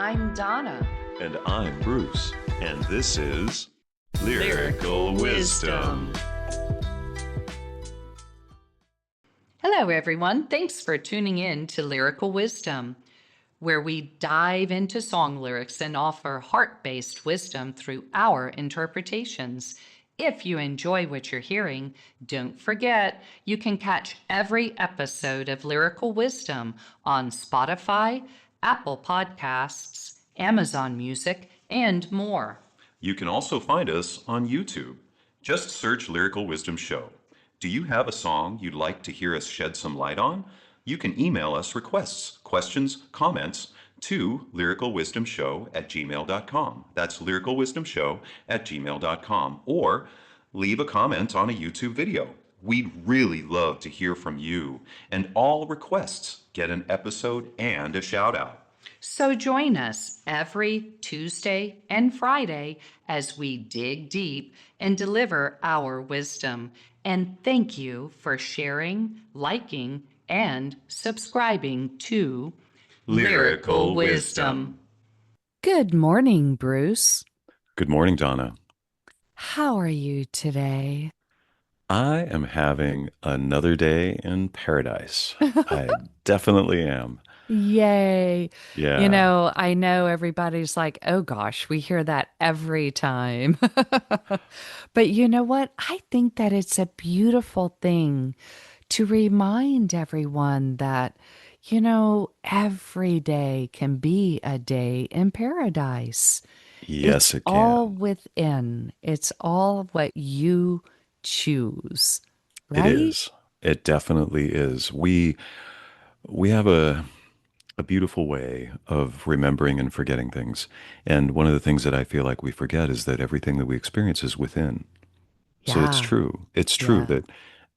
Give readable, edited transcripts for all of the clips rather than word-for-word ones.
I'm Donna. And I'm Bruce, and this is Lyrical Wisdom. Hello, everyone. Thanks for tuning in to Lyrical Wisdom, where we dive into song lyrics and offer heart-based wisdom through our interpretations. If you enjoy what you're hearing, don't forget you can catch every episode of Lyrical Wisdom on Spotify, Apple Podcasts, Amazon Music, and more. You can also find us on YouTube. Just search Lyrical Wisdom Show. Do you have a song you'd like to hear us shed some light on? You can email us requests, questions, comments to lyricalwisdomshow@gmail.com. That's lyricalwisdomshow@gmail.com. Or leave a comment on a YouTube video. We'd really love to hear from you. And all requests get an episode and a shout out. So join us every Tuesday and Friday as we dig deep and deliver our wisdom. And thank you for sharing, liking, and subscribing to Lyrical Wisdom. Good morning, Bruce. Good morning, Donna. How are you today? I am having another day in paradise. I definitely am. Yay. Yeah. I know everybody's like, oh gosh, we hear that every time. But you know what? I think that it's a beautiful thing to remind everyone that, every day can be a day in paradise. Yes, it All can. within, it's all what you choose, It right? is. It definitely is. We have a beautiful way of remembering and forgetting things. And one of the things that I feel like we forget is that everything that we experience is within. So it's Yeah, true. It's true yeah. that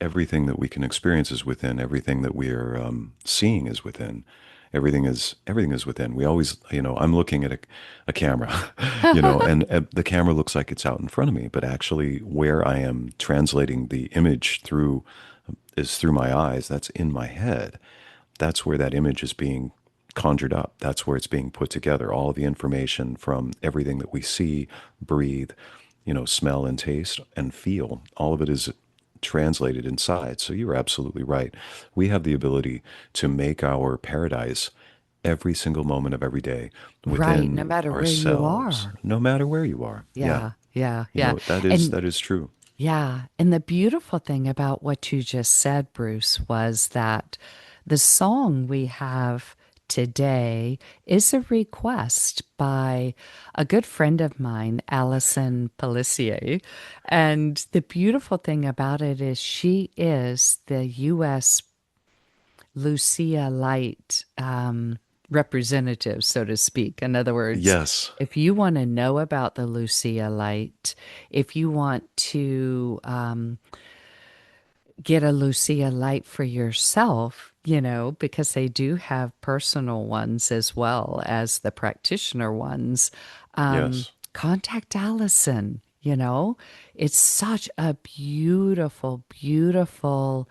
everything that we can experience is within. Everything that we are seeing is within. Everything is within. We always, I'm looking at a camera, and the camera looks like it's out in front of me, but actually, where I am translating the image through is through my eyes. That's in my head. That's where that image is being conjured up. That's where it's being put together. All of the information from everything that we see, breathe, smell and taste and feel, all of it is translated inside. So you're absolutely right. We have the ability to make our paradise every single moment of every day Right, no within matter where you ourselves, are. no matter where you are. Yeah. Yeah, yeah, yeah. That is And that is true. yeah, and the beautiful thing about what you just said, Bruce, was that the song we have today is a request by a good friend of mine, Allison Pelissier. And the beautiful thing about it is she is the U.S. Lucia Light representative, so to speak. In other words, Yes. if you want to know about the Lucia Light, if you want to get a Lucia Light for yourself, because they do have personal ones as well as the practitioner ones, Yes. contact Allison. It's such a beautiful, beautiful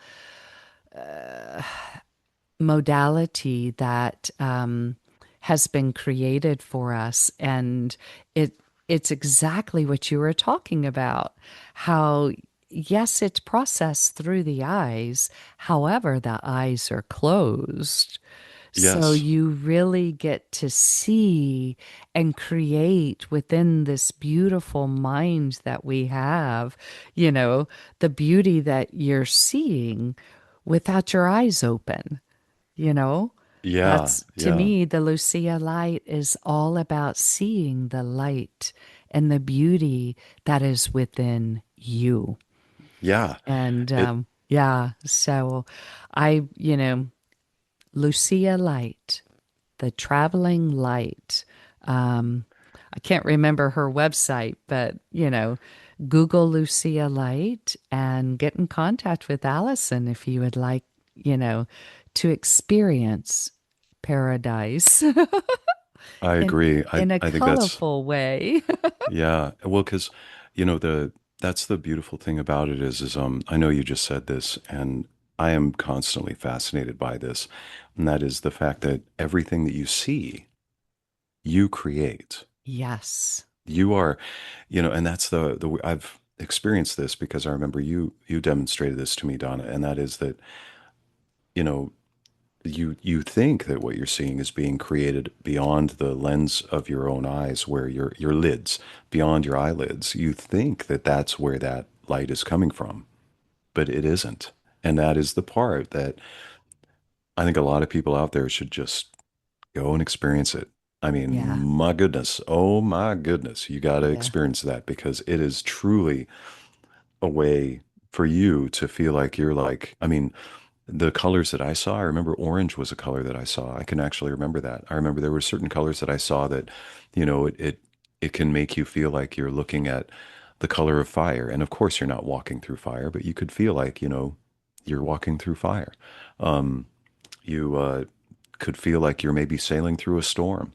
modality that has been created for us, and it's exactly what you were talking about. How yes, it's processed through the eyes. However, the eyes are closed. So Yes. you really get to see and create within this beautiful mind that we have, the beauty that you're seeing without your eyes open. You know, Yeah. that's to Yeah. me, the Lucia light is all about seeing the light and the beauty that is within you. Yeah. And It yeah, so I, Lucia Light, the traveling light. Um, I can't remember her website, but Google Lucia Light and get in contact with Allison if you would like, you know, to experience paradise I in agree. in a I think that's colorful way. yeah. Well, because the that's the beautiful thing about it is I know you just said this, and I am constantly fascinated by this, and that is the fact that everything that you see You create. Yes. You are, and that's the I've experienced this because I remember you demonstrated this to me, Donna, and that is that, you know, you think that what you're seeing is being created beyond the lens of your own eyes, where your lids, beyond your eyelids. You think that that's where that light is coming from, but it isn't. And that is the part that I think a lot of people out there should just go and experience it. I mean, Yeah. my goodness, oh my goodness, you got to Yeah. experience that because it is truly a way for you to feel like you're like, I mean, the colors that I saw, I remember orange was a color that I saw. I can actually remember that. I remember there were certain colors that I saw that, it can make you feel like you're looking at the color of fire. And of course, you're not walking through fire, but you could feel like, you're walking through fire. Um, you could feel like you're maybe sailing through a storm.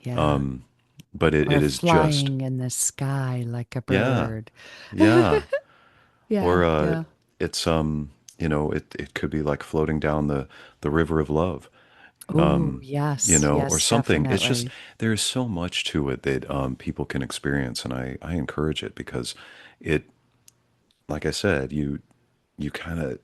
Yeah. Um, but it, Or it is just, flying in the sky like a yeah, bird. yeah. Yeah. Or Yeah. it's it could be like floating down the river of love. Oh, um, yes. or Yes, something. It's just definitely. there's so much to it that people can experience, and I encourage it because it, like I said, you kind of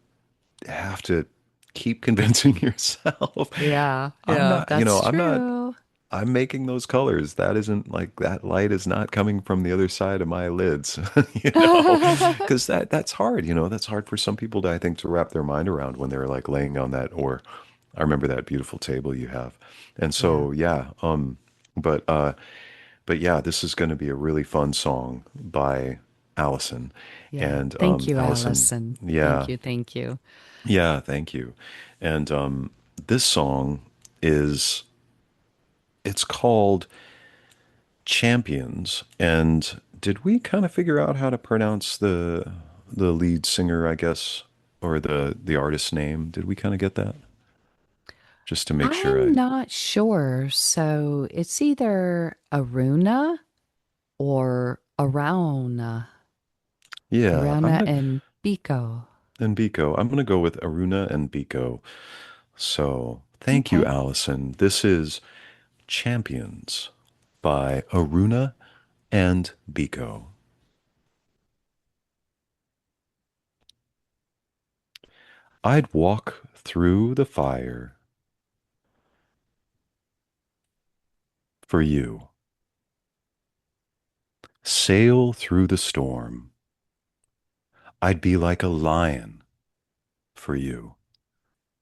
have to keep convincing yourself. Yeah. I'm Yeah. not, That's I'm not. true. I'm making those colors. That isn't like that light is not coming from the other side of my lids, because that's hard. That's hard for some people to, I think, to wrap their mind around when they're like laying on that. Or I remember that beautiful table you have, and Yeah. so yeah. But yeah, this is going to be a really fun song by Allison, Yeah. and Thank you, Allison, Allison. Thank yeah, you. Thank you. yeah, thank you, and this song is it's called Champions. And did we kind of figure out how to pronounce the lead singer, I guess, or the artist's name? Did we kind of get that? Just to make sure I'm I, not sure. So it's either Aruna or Arouna. yeah, Arouna and Biko. and Biko. I'm gonna go with Aruna and Biko. So thank you, Okay. Allison. This is Champions by Aruna and Biko. I'd walk through the fire for you, sail through the storm. I'd be like a lion for you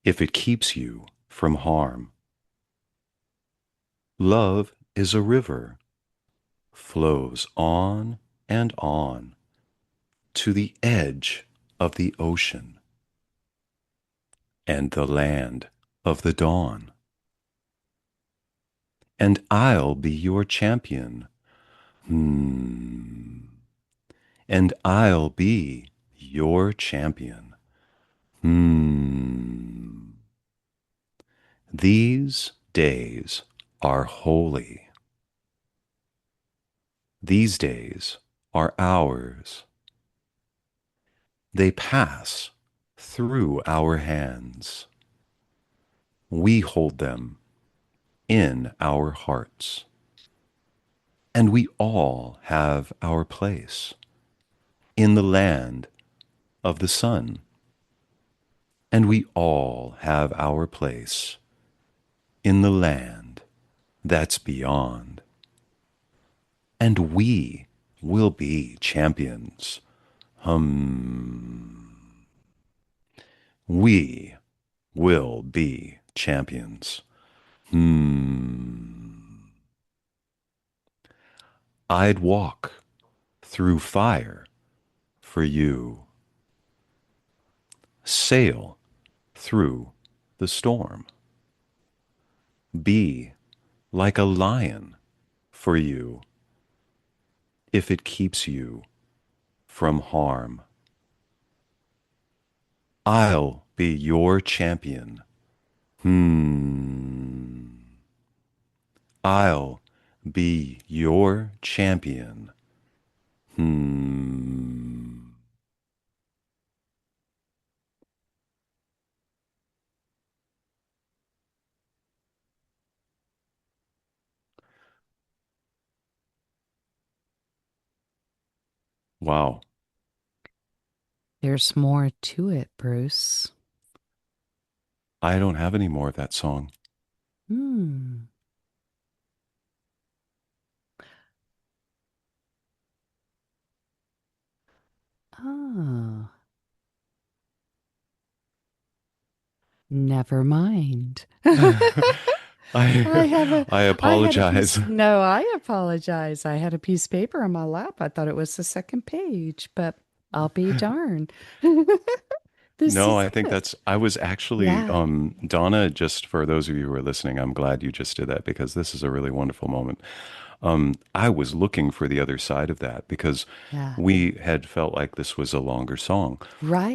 if it keeps you from harm. Love is a river, flows on and on to the edge of the ocean and the land of the dawn. And I'll be your champion. Hmm. And I'll be your champion. Hmm. These days are holy. These days are ours. They pass through our hands. We hold them in our hearts. And we all have our place in the land of the sun. And we all have our place in the land that's beyond. And we will be champions. Hum. We will be champions. Hmm. I'd walk through fire for you, sail through the storm, be like a lion for you if it keeps you from harm. I'll be your champion. Hmm. I'll be your champion. Hmm. Wow. There's more to it, Bruce. I don't have any more of that song. Hmm. Oh, never mind. I I have a I I had a apologize. piece. No, I apologize. I had a piece of paper on my lap. I thought it was the second page, but I'll be darned. This No, is I think it. I was actually, Yeah. Donna, just for those of you who are listening, I'm glad you just did that because this is a really wonderful moment. I was looking for the other side of that because Yeah. we had felt like this was a longer song.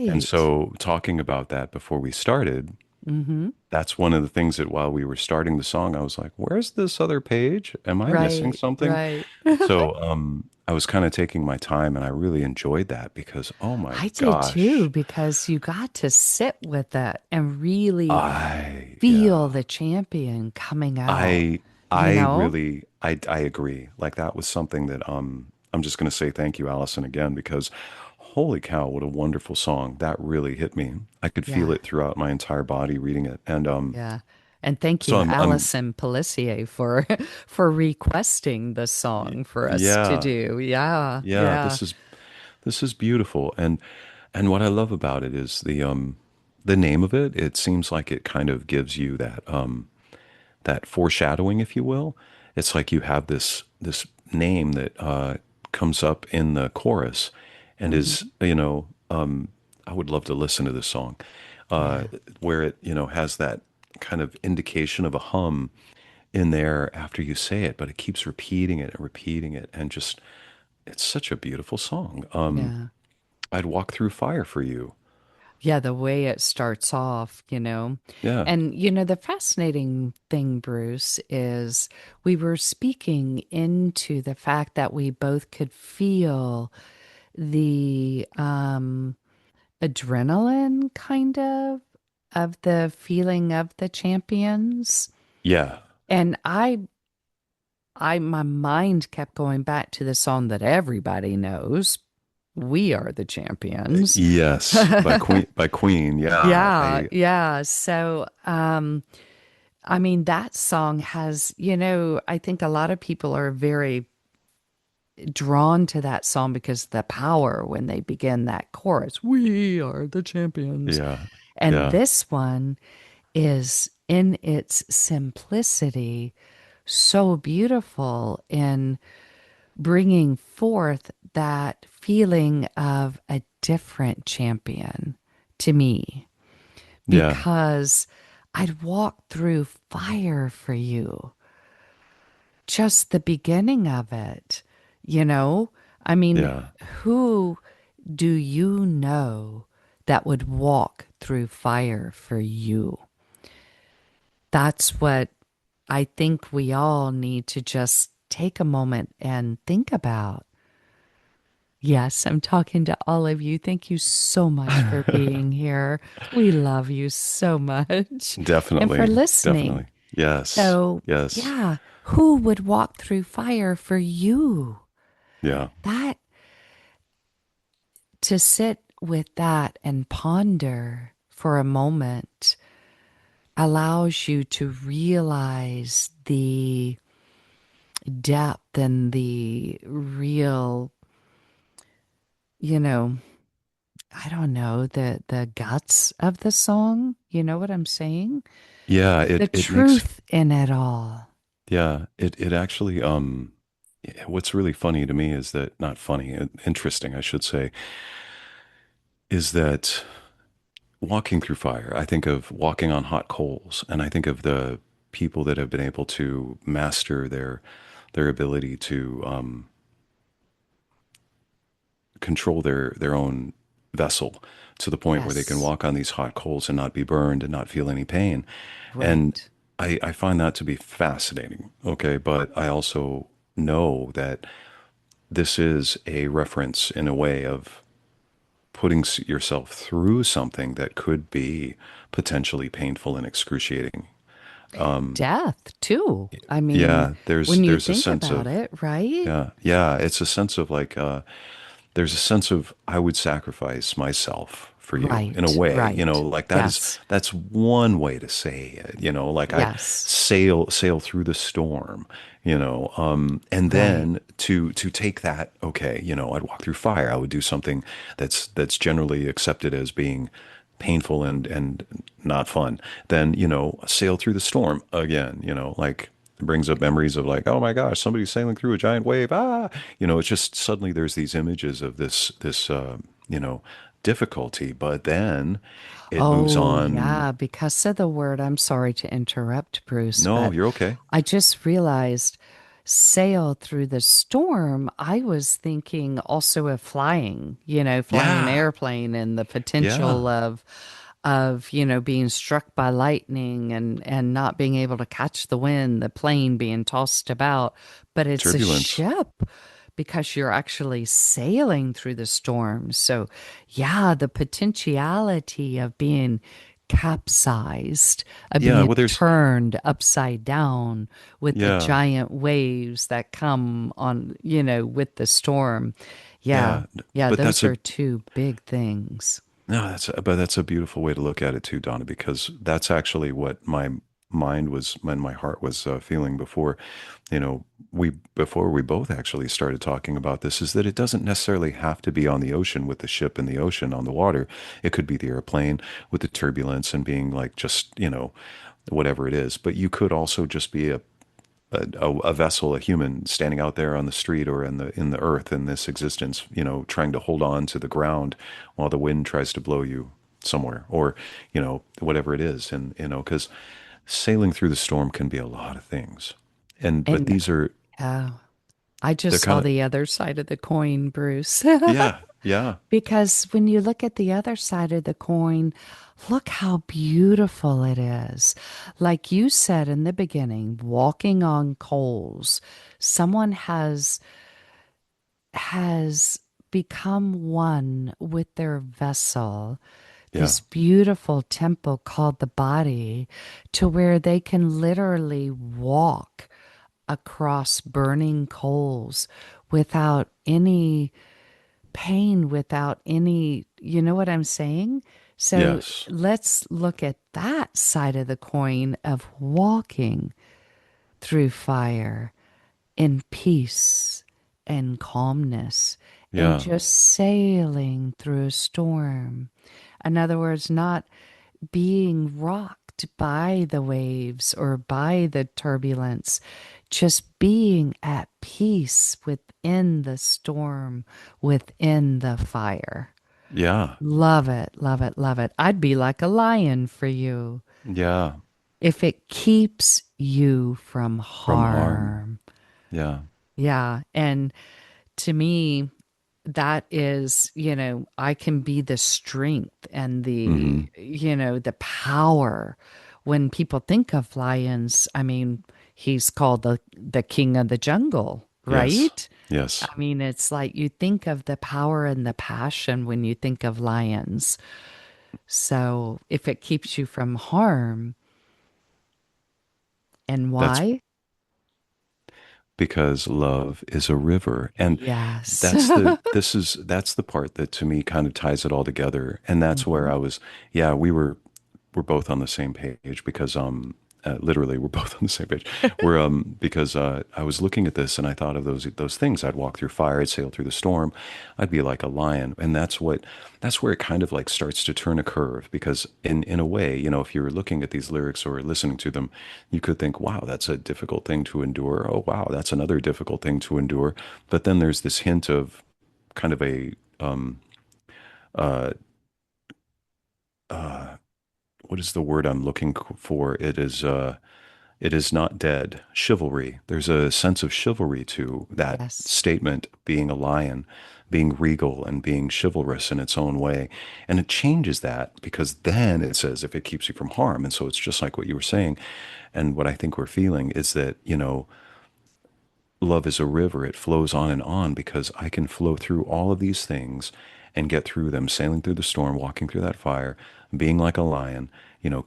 And Right. so talking about that before we started, Mm-hmm. that's one of the things that while we were starting the song, I was like, where's this other page? Am I missing Right. something? Right. So I was kind of taking my time and I really enjoyed that because, oh my I did too, gosh, because you got to sit with it and really feel yeah. the champion coming out, I you I know? really I agree. Like that was something that I'm just gonna say thank you, Allison, again, because holy cow, what a wonderful song. That really hit me. I could feel Yeah. it throughout my entire body reading it. And Yeah. And thank so you, I'm Alison Pelissier, for for requesting the song for us to yeah, do. Yeah. yeah, Yeah. this is beautiful. And what I love about it is the name of it. It seems like it kind of gives you that foreshadowing, if you will. It's like you have this name that comes up in the chorus, and is Hmm. I would love to listen to this song, uh, Yeah. where it has that kind of indication of a hum in there after you say it, but it keeps repeating it, and just it's such a beautiful song. Yeah. I'd walk through fire for you. Yeah, the way it starts off, you know. Yeah, And, you know, the fascinating thing, Bruce, is we were speaking into the fact that we both could feel the adrenaline kind of the feeling of the champions. yeah, And my mind kept going back to the song that everybody knows. We are the champions. yes, by Queen. Yeah, Yeah, I yeah. So, I mean, that song has, you know, I think a lot of people are very drawn to that song because the power when they begin that chorus, we are the champions. yeah, And yeah. this one is in its simplicity so beautiful in bringing forth that feeling of a different champion to me Yeah, because I'd walk through fire for you. Just the beginning of it, you know? I mean, yeah, who do you know that would walk through fire for you? That's what I think we all need to just take a moment and think about. Yes, I'm talking to all of you. Thank you so much for being here. We love you so much and for definitely, listening. definitely. Yes, So, yes, yeah, who would walk through fire for you? yeah, That to sit with that and ponder for a moment allows you to realize the depth and the real, you know, I don't know, the guts of the song. You know what I'm saying? yeah. The It makes truth in it all. yeah. It actually what's really funny to me is that not funny, interesting, I should say, is that walking through fire. I think of walking on hot coals, and I think of the people that have been able to master their ability to control their own vessel to the point where they can Yes, walk on these hot coals and not be burned and not feel any pain. And right. I find that to be fascinating. Okay. But I also know that this is a reference in a way of putting yourself through something that could be potentially painful and excruciating. Death, too. I mean, Yeah, when you there's a think sense about of it, right? yeah, yeah, it's a sense of like there's a sense of I would sacrifice myself for you in a Right, way, right. like Yes, that's one way to say it, like I'd yes, sail through the storm, and right. then to take that, okay, I'd walk through fire. I would do something that's generally accepted as being painful and not fun. Then, sail through the storm again, like it brings up memories of like, oh my gosh, somebody's sailing through a giant wave. Ah, it's just suddenly there's these images of this you know, difficulty, but then it moves Oh, on. yeah, because of the word, I'm sorry to interrupt, Bruce, No, but you're okay. I just realized sail through the storm. I was thinking also of flying, flying an Yeah. airplane and the Yeah. potential of being struck by lightning and not being able to catch the wind, the plane being tossed about. But it's a Turbulence. ship because you're actually sailing through the storm. So, yeah, the potentiality of being capsized, of Yeah. being Well, there's, turned upside down with the yeah. giant waves that come on, with the storm. Yeah, Yeah. yeah, But those are two big things. no, but that's a beautiful way to look at it too, Donna, because that's actually what my mind was and my heart was feeling before, before we both actually started talking about this, is that it doesn't necessarily have to be on the ocean with the ship in the ocean on the water. It could be the airplane with the turbulence and being like just, whatever it is. But you could also just be a vessel, a human standing out there on the street or in the earth in this existence, trying to hold on to the ground while the wind tries to blow you somewhere, or whatever it is, and because sailing through the storm can be a lot of things, but And these are I they're just saw kind of the other side of the coin, Bruce. yeah, yeah, Because when you look at the other side of the coin, look how beautiful it is. Like you said in the beginning, walking on coals, someone has become one with their vessel, yeah, this beautiful temple called the body, to where they can literally walk across burning coals without any pain, without any, you know what I'm saying? So yes, let's look at that side of the coin of walking through fire in peace and calmness and yeah, just sailing through a storm. In other words, not being rocked by the waves or by the turbulence, just being at peace within the storm, within the fire. yeah, Love it, love it, love it. I'd be like a lion for you yeah, if it keeps you from from harm, harm. yeah, Yeah. And to me, that is, I can be the strength and mm-hmm, the power. When people think of lions, I mean, he's called the king of the jungle, yes, right? yes, I mean, it's like you think of the power and the passion when you think of lions. So if it keeps you from harm, and that's why? because love is a river. And Yes. that's the part that to me kind of ties it all together. And that's where Mhm. I was, yeah, we're both on the same page because literally we're both on the same page. We're because I was looking at this and I thought of those things. I'd walk through fire, I'd sail through the storm, I'd be like a lion. And that's where it kind of like starts to turn a curve because in a way, if you're looking at these lyrics or listening to them, you could think, wow, that's a difficult thing to endure. Oh wow, that's another difficult thing to endure. But then there's this hint of kind of a uh uh what is the word I'm looking for? It is not dead. Chivalry. There's a sense of chivalry to that Yes. statement, being a lion, being regal, and being chivalrous in its own way. And it changes that because then it says if it keeps you from harm. And so it's just like what you were saying. And what I think we're feeling is that, love is a river. It flows on and on because I can flow through all of these things and get through them, sailing through the storm, walking through that fire, being like a lion,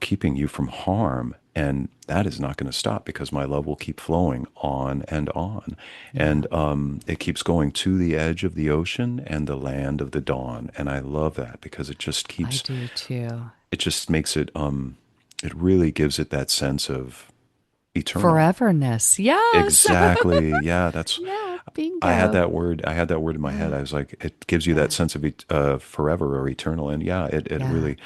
keeping you from harm. And that is not going to stop because my love will keep flowing on and on. Yeah, And it keeps going to the edge of the ocean and the land of the dawn. And I love that because I do too. it just makes it really gives it that sense of eternal. Foreverness. Yes. Exactly. Yeah, that's Yeah, bingo. I had that word in my head. Yeah, I was like, it gives you that yeah, sense of forever or eternal. And yeah, it yeah. really,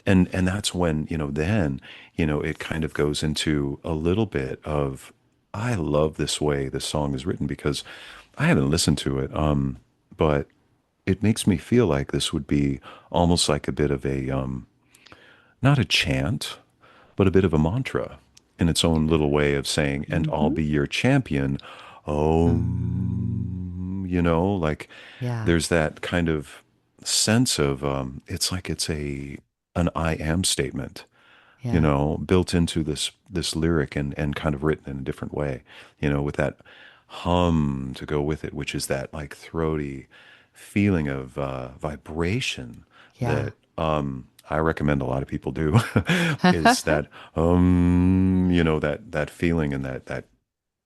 and that's when, then, it kind of goes into a little bit of, I love this way this song is written because I haven't listened to it. But it makes me feel like this would be almost like a bit of a, not a chant, but a bit of a mantra in its own little way of saying, and I'll Mm-hmm. be your champion. Mm. Like Yeah, there's that kind of sense of, it's like it's an I am statement, yeah, built into this lyric and kind of written in a different way, with that hum to go with it, which is that like throaty feeling of vibration yeah. that I recommend a lot of people do is that that feeling and that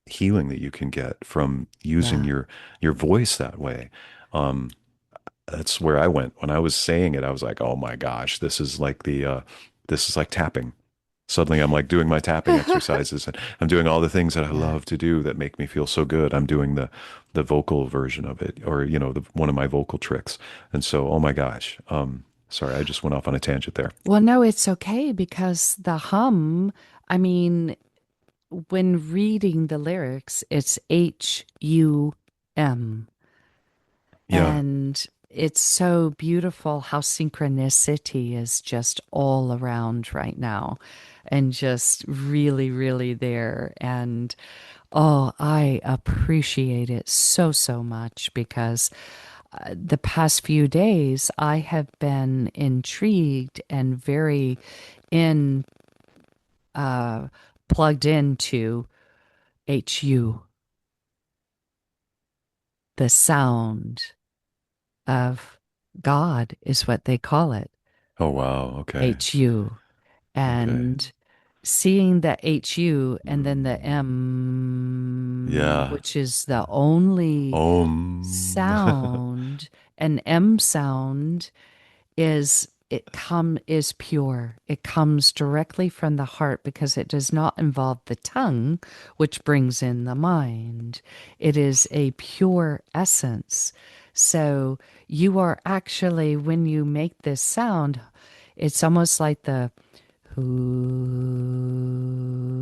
healing that you can get from using Yeah. your voice that way. Um, that's where I went when I was saying it. I was like, oh my gosh, this is like tapping. Suddenly I'm like doing my tapping exercises and I'm doing all the things that I Yeah. love to do that make me feel so good. I'm doing the vocal version of it or one of my vocal tricks. And so, oh my gosh. Sorry, I just went off on a tangent there. Well, no, it's okay because the hum, I mean, when reading the lyrics, it's HUM. Yeah. And it's so beautiful how synchronicity is just all around right now and just really, really there. And oh, I appreciate it so, so much because the past few days I have been intrigued and very in uh, plugged into HU, the sound of God is what they call it. Oh wow. Okay. HU. Okay. And seeing the HU and then the Mm. M, Yeah. which is the only Om. sound, an M sound is pure. It comes directly from the heart because it does not involve the tongue, which brings in the mind. It is a pure essence. So you are actually, when you make this sound, it's almost like the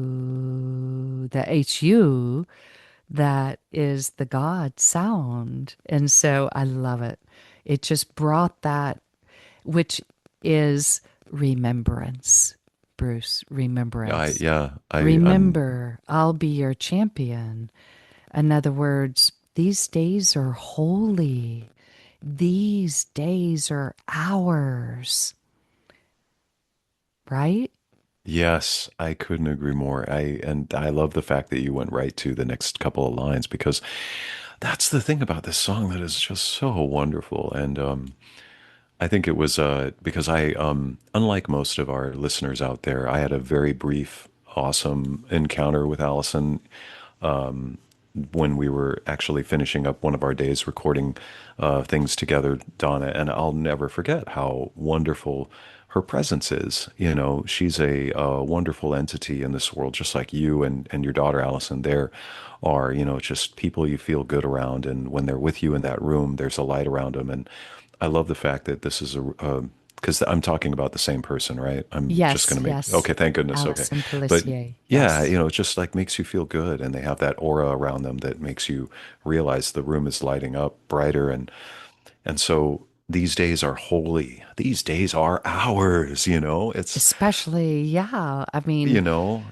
who, the HU that is the God sound. And so I love it. It just brought that, which is remembrance, Bruce, remembrance. I'm Remember, I'll be your champion. In other words, these days are holy. These days are ours, right? Yes, I couldn't agree more. I love the fact that you went right to the next couple of lines because that's the thing about this song that is just so wonderful. And I think it was because unlike most of our listeners out there, I had a very brief, awesome encounter with Allison when we were actually finishing up one of our days recording things together, Donna, and I'll never forget how wonderful her presence is. She's a wonderful entity in this world, just like you and your daughter Allison. There are, just people you feel good around, and when they're with you in that room, there's a light around them. And I love the fact that this is because I'm talking about the same person, right? I'm just going Yes, to make, yes. okay, thank goodness. Okay. Alison But Pelissier. yeah, Yes. it just like makes you feel good. And they have that aura around them that makes you realize the room is lighting up brighter. And so these days are holy. These days are ours, Especially, yeah. I you mean, know,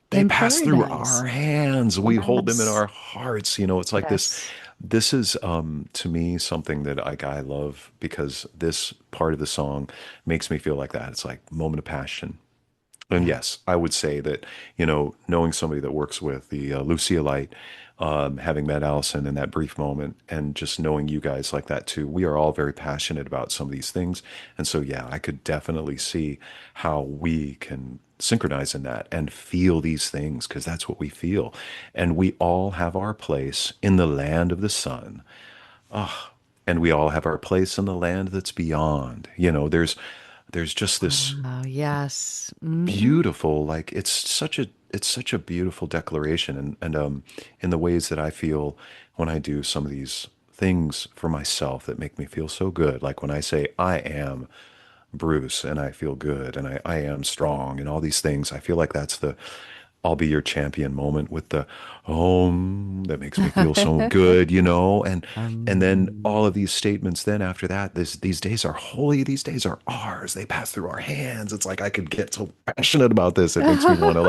they in pass through our paradise. hands. We hold them in Yes. our hearts. It's like this. Yes. This is to me something that I love because this part of the song makes me feel like that. It's like moment of passion. And Yeah. yes, I would say that, knowing somebody that works with the Lucia Light, having met Allison in that brief moment and just knowing you guys like that too. We are all very passionate about some of these things. And so, yeah, I could definitely see how we can synchronize in that and feel these things because that's what we feel. And we all have our place in the land of the sun. And we all have our place in the land that's beyond. There's just this Oh, yes. Hmm. beautiful, like it's such a beautiful declaration, and in the ways that I feel when I do some of these things for myself that make me feel so good, like when I say I am Bruce and I feel good and I am strong and all these things. I feel like that's the I'll be your champion moment with the home that makes me feel so good, and then um, all of these statements then after that, these days are holy, these days are ours. They pass through our hands. It's like I could get so passionate about this. It makes me want to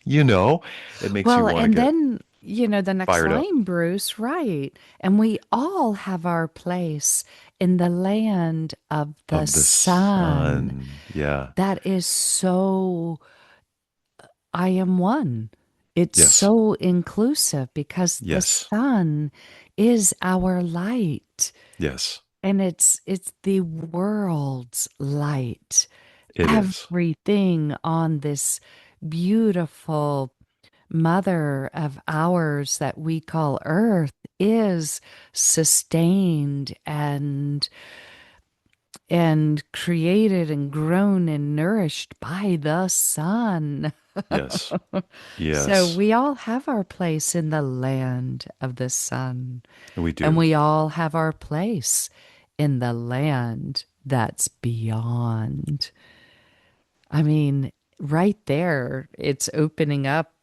you know, it makes you well, want to and get then, the next fired up line, Bruce, right? And we all have our place in the land of the of the sun. sun. Yeah. That is so, I am one. It's Yes. so inclusive because the Yes. sun is our light. Yes. And it's the world's light. It is. Everything on this beautiful mother of ours that we call Earth is sustained and created and grown and nourished by the sun. Yes. So Yes. we all have our place in the land of the sun, We and do. we all have our place in the land that's beyond. I mean, right there, it's opening up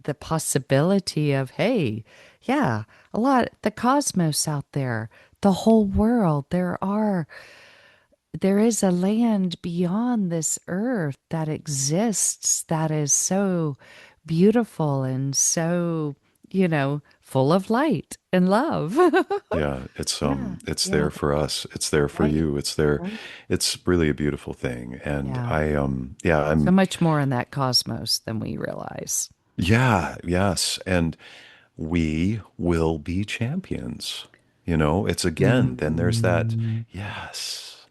the possibility of, hey, yeah, a lot, the cosmos out there, the whole world, there is a land beyond this earth that exists that is so beautiful and so, full of light and love. Yeah, Yeah, it's yeah, there for us. It's there for right, you. It's there. right. It's really a beautiful thing. And Yeah. yeah, So much more in that cosmos than we realize. yeah, yes. And we will be champions. It's again, then there's that, Mm. yes,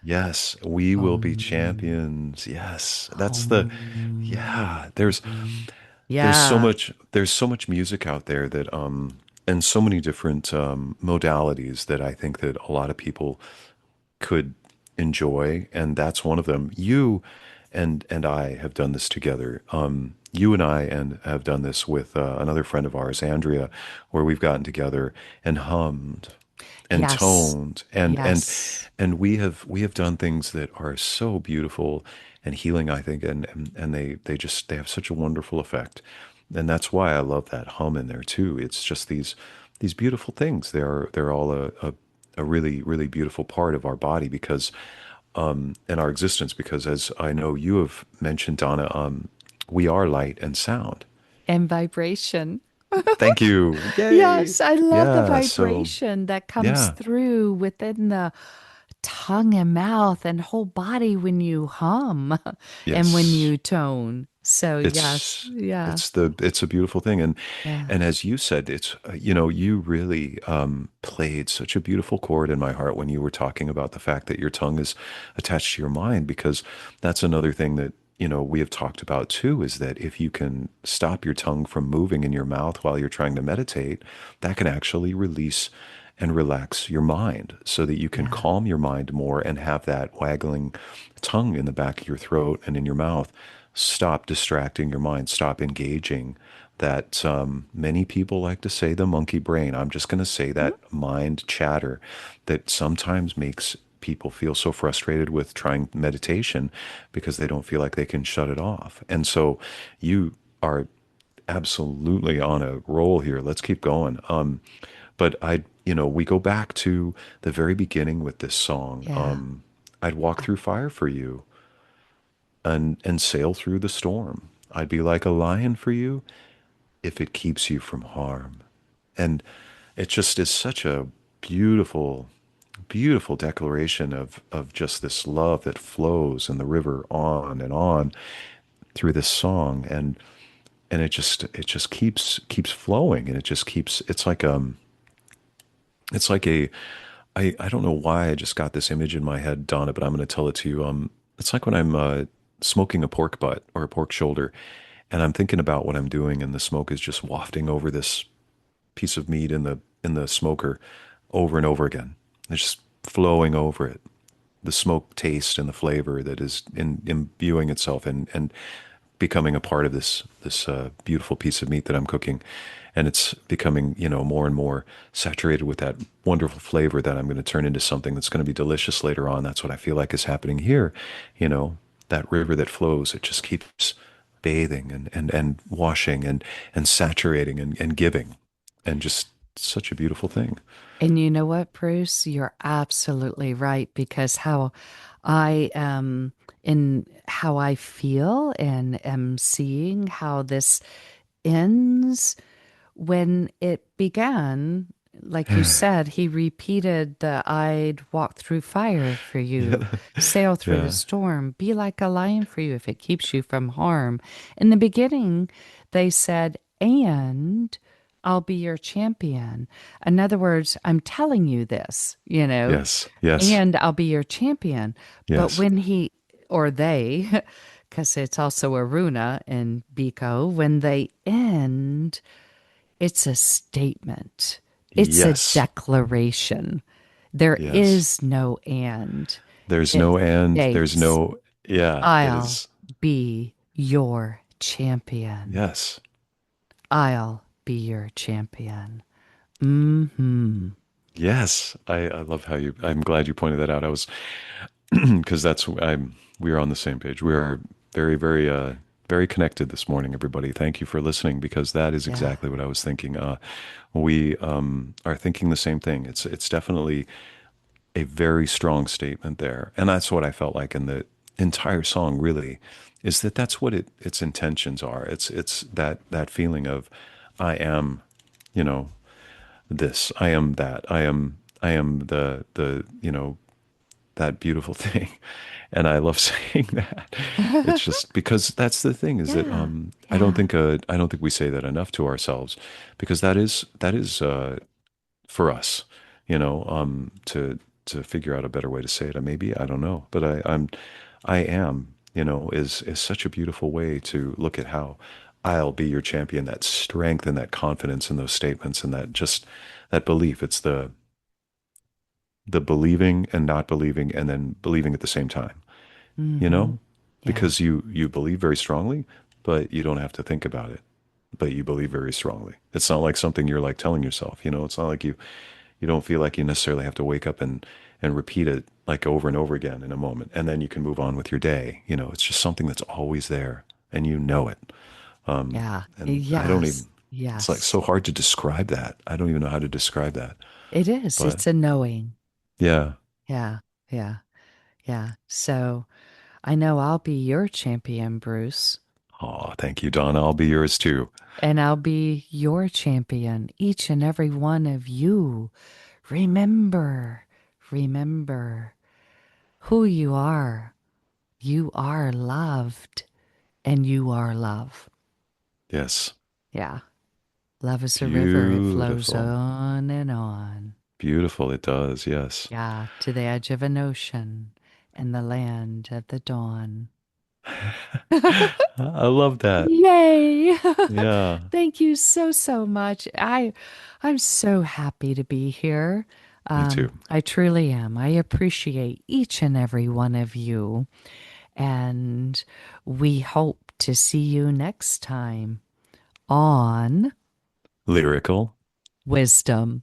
yes, we will be Home, champions. Yes. Yeah, home. there's so Yeah. much music out there that and so many different modalities that I think that a lot of people could enjoy, and that's one of them. You and I have done this together. You and I and have done this with another friend of ours, Andrea, where we've gotten together and hummed and Yes. toned Yes. and we have done things that are so beautiful and healing, I think, and they have such a wonderful effect. And that's why I love that hum in there too. It's just these beautiful things. They're all a really, really beautiful part of our body because in our existence, because as I know you have mentioned, Donna, we are light and sound. And vibration. Thank you. Yay. Yes, I love the Yeah. So vibration that comes yeah. through within the tongue and mouth and whole body when you hum and when Yes. you tone. So, yes. It's Yeah. it's a beautiful thing, Yeah. and as you said, it's you really played such a beautiful chord in my heart when you were talking about the fact that your tongue is attached to your mind, because that's another thing that we have talked about too, is that if you can stop your tongue from moving in your mouth while you're trying to meditate, that can actually release and relax your mind so that you can Yeah. calm your mind more and have that waggling tongue in the back of your throat and in your mouth stop distracting your mind, stop engaging that many people like to say the monkey brain. I'm just going to say Mhm. that mind chatter that sometimes makes people feel so frustrated with trying meditation because they don't feel like they can shut it off. And so you are absolutely on a roll here. Let's keep going. But we go back to the very beginning with this song. Yeah. I'd walk through fire for you and sail through the storm. I'd be like a lion for you if it keeps you from harm. And it just is such a beautiful, beautiful declaration of just this love that flows in the river on and on through this song. and it just keeps flowing, and it just keeps it's like a I don't know why I just got this image in my head, Donna, but I'm going to tell it to you. It's like when I'm smoking a pork butt or a pork shoulder, and I'm thinking about what I'm doing, and the smoke is just wafting over this piece of meat in the smoker over and over again. It's just flowing over it. The smoke taste and the flavor that is imbuing itself and becoming a part of this beautiful piece of meat that I'm cooking, and it's becoming more and more saturated with that wonderful flavor that I'm going to turn into something that's going to be delicious later on. That's what I feel like is happening here. You know, that river that flows, it just keeps bathing and washing and saturating and giving, and just such a beautiful thing. And you know what, Bruce? You're absolutely right because how I in how I feel and am seeing how this ends when it began, like you said, he repeated the I'd walk through fire for you, Yeah, sail through the yeah, storm, be like a lion for you if it keeps you from harm. In the beginning, they said, and I'll be your champion. In other words, I'm telling you this, yes, yes, and I'll be your champion. But yes, when he or they, because it's also Aruna and Biko, when they end, it's a statement, it's a yes, declaration. There yes. is no and. There's It no end. There's states, no, yeah, it I'll is. be your champion. Yes. I'll be your champion. Mm-hmm. Yes. I love how I'm glad you pointed that out. I was, because we are on the same page. We are very, very, very connected this morning, everybody. Thank you for listening, because that is Yeah. exactly what I was thinking. We are thinking the same thing. It's definitely a very strong statement there. And that's what I felt like in the entire song, really, is that that's what its intentions are. It's that feeling of I am, you know, this, I am that, I am the that beautiful thing. And I love saying that. It's just because that's the thing, is that Yeah. I Yeah. I don't think we say that enough to ourselves, because that is for us, to figure out a better way to say it. And maybe, I don't know, but I am, is such a beautiful way to look at how I'll be your champion. That strength and that confidence in those statements, and that belief. It's the believing and not believing, and then believing at the same time, you Mm-hmm. know, Yeah. because you believe very strongly, but you don't have to think about it. But you believe very strongly. It's not like something you're like telling yourself, it's not like you don't feel like you necessarily have to wake up and repeat it like over and over again in a moment, and then you can move on with your day. It's just something that's always there, and you know it. Yeah. And I don't Yes. even, it's like Yes. so hard to describe that. I don't even know how to describe that. It is. But It's a knowing. yeah. Yeah. Yeah. Yeah. So I know I'll be your champion, Bruce. Oh, thank you, Don. I'll be yours too. And I'll be your champion, each and every one of you. Remember, remember who you are. You are loved, and you are love. Yes. Yeah. Love is a river, it flows Beautiful. on and on. Beautiful. It does. Yes. Yeah, to the edge of an ocean and the land of the dawn. I love that. Yay! Yeah. Thank you so, so much. I'm so happy to be here. Me too. I truly am. I appreciate each and every one of you, and we hope to see you next time on Lyrical Wisdom.